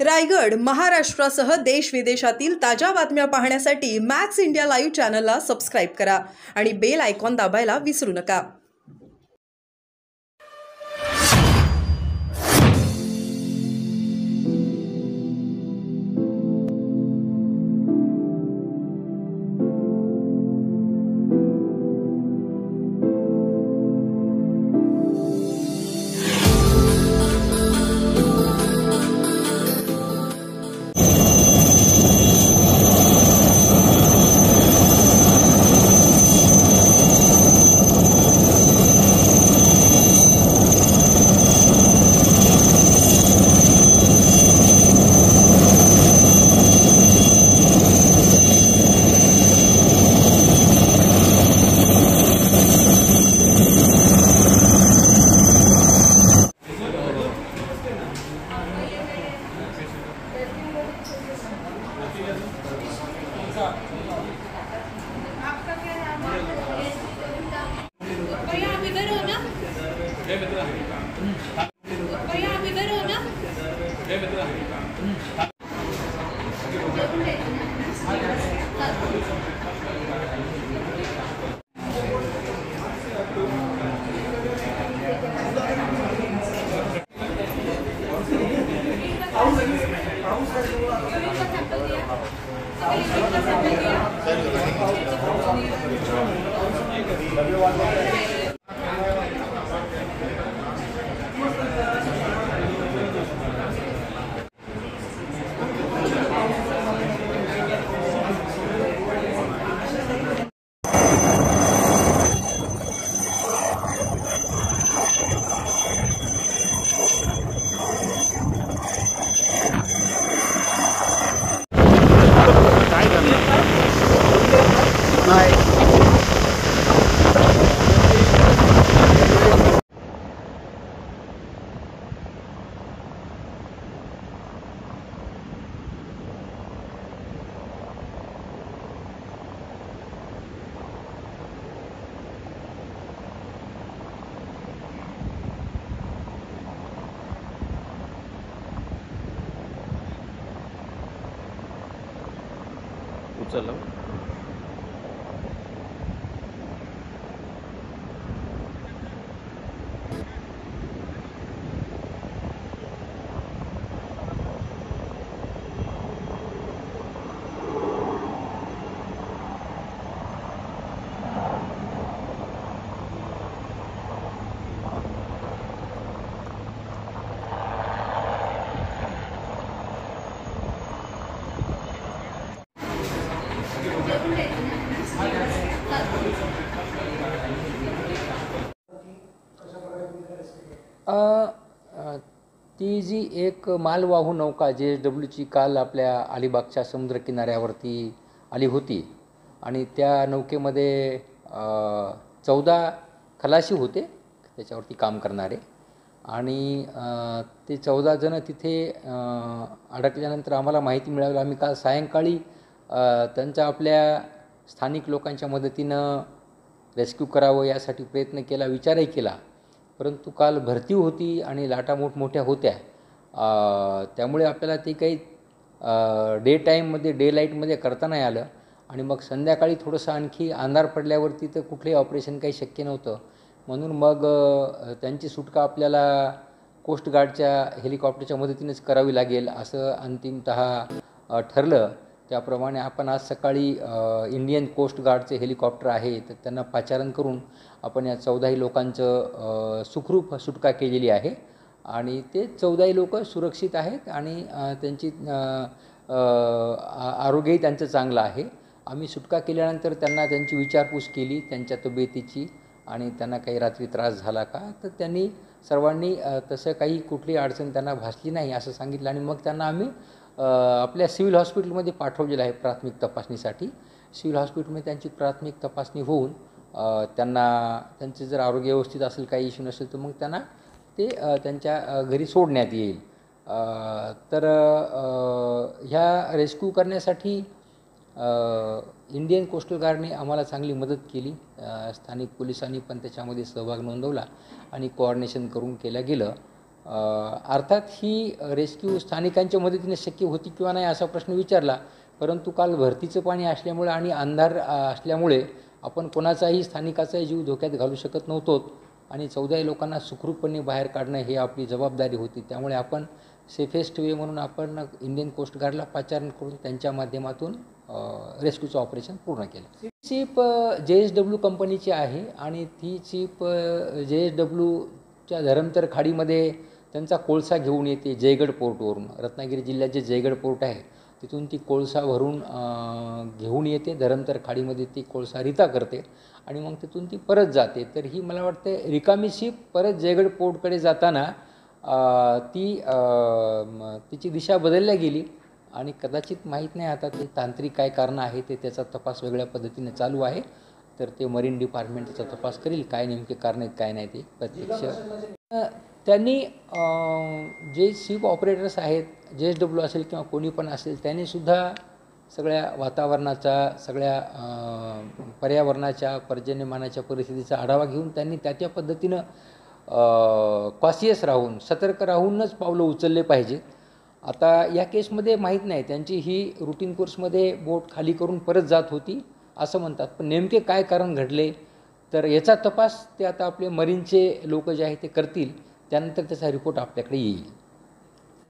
रायगड, महाराष्ट्रासह देश विदेशातील ताज्या बातम्या पाहण्यासाठी मॅक्स इंडिया लाईव्ह चॅनलला सबस्क्राईब करा आणि बेल आयकॉन दाबायला विसरू नका। भैया आप इधर हो ना? भैया आप इधर हो ना? उचलला ती जी एक मालवाहू नौका JSWची काल आपल्या अलिबागच्या समुद्रकिनाऱ्यावरती आली होती आणि त्या नौकेमध्ये 14 खलाशी होते त्याच्यावरती काम करणारे आणि ते 14 जण तिथे अडकल्यानंतर आम्हाला माहिती मिळाली। आम्ही काल सायंकाळी त्यांचा आपल्या स्थानिक लोकांच्या मदतीनं रेस्क्यू करावं यासाठी प्रयत्न केला, विचारही केला, परंतु काल भरती होती आणि लाटा मोठमोठ्या होत्या, त्यामुळे आपल्याला ते काही डे लाईटमध्ये करता नाही आलं आणि मग संध्याकाळी थोडंसं आणखी अंधार पडल्यावरती तर कुठलंही ऑपरेशन काही शक्य नव्हतं, म्हणून मग त्यांची सुटका आपल्याला कोस्ट गार्डच्या हेलिकॉप्टरच्या मदतीनेच करावी लागेल असं अंतिमतः ठरलं। त्याप्रमाणे आपण आज सकाळी इंडियन कोस्ट गार्डचे हेलिकॉप्टर आहे तर त्यांना पाचारण करून आपण या 14ही लोकांचं सुखरूप सुटका केलेली आहे आणि ते 14ही लोक सुरक्षित आहेत आणि त्यांची आरोग्यही त्यांचं चांगलं आहे। आम्ही सुटका केल्यानंतर त्यांना त्यांची विचारपूस केली त्यांच्या तब्येतीची आणि त्यांना काही रात्री त्रास झाला का, तर त्यांनी सर्वांनी तसं काही कुठली अडचण त्यांना भासली नाही असं सांगितलं आणि मग त्यांना आम्ही आपल्या सिव्हिल हॉस्पिटलमध्ये पाठवलेलं आहे प्राथमिक तपासणीसाठी। सिव्हिल हॉस्पिटलमध्ये त्यांची प्राथमिक तपासणी होऊन त्यांचं जर आरोग्य व्यवस्थित असेल, काही इश्यू नसेल तर मग त्यांना ते त्यांच्या घरी सोडण्यात येईल। तर ह्या रेस्क्यू करण्यासाठी इंडियन कोस्टल गार्डने आम्हाला चांगली मदत केली, स्थानिक पोलिसांनी पण त्याच्यामध्ये सहभाग नोंदवला आणि कोऑर्डिनेशन करून केलं गेलं। अर्थात ही रेस्क्यू स्थानिकांच्या मदतीने शक्य होती किंवा नाही असा प्रश्न विचारला, परंतु काल भरतीचं पाणी असल्यामुळे आणि अंधार असल्यामुळे आपण कोणाचाही स्थानिकाचाही जीव धोक्यात घालू शकत नव्हतो आणि 14 लोकांना सुखरूपपणे बाहेर काढणं ही आपली जबाबदारी होती. त्यामुळे आपण सेफेस्ट वे म्हणून आपण इंडियन कोस्ट गार्डला पाचारण करून त्यांच्या माध्यमातून रेस्क्यूचं ऑपरेशन पूर्ण केलं. चिप JSW कंपनीची आहे आणि ती चिप JSWच्या धरमतर खाडीमध्ये त्यांचा कोळसा घेऊन येते जयगड पोर्टवरून. रत्नागिरी जिल्ह्यात जे जयगड पोर्ट आहे तिथून ती कोळसा भरून घेऊन येते. धरमतर खाडीमध्ये ती कोळसा रिता करते आणि मग तिथून ती परत जाते. तर ही मला वाटते रिकामी शिप परत जयगड पोर्टकडे जाताना तिची दिशा बदलल्या गेली आणि कदाचित माहीत नाही आता ते तांत्रिक काय कारणं आहे ते त्याचा तपास वेगळ्या पद्धतीने चालू आहे. तर ते मरीन डिपार्टमेंट त्याचा तपास करेल काय नेमके कारण आहेत काय नाही ते प्रत्यक्ष. त्यांनी जे शिप ऑपरेटर्स आहेत JSW असेल किंवा कोणी पण असेल त्यांनीसुद्धा सगळ्या वातावरणाचा सगळ्या पर्यावरणाच्या पर्जन्यमानाच्या परिस्थितीचा आढावा घेऊन त्यांनी त्या पद्धतीनं कॉशियस राहून सतर्क राहूनच पावलं उचलले पाहिजेत. आता या केसमध्ये माहीत नाही त्यांची ही रुटीन कोर्समध्ये बोट खाली करून परत जात होती असं म्हणतात, पण नेमके काय कारण घडले तर याचा तपास ते आता आपले मरीनचे लोक जे आहेत ते करतील. त्यानंतर त्याचा रिपोर्ट आपल्याकडे येईल.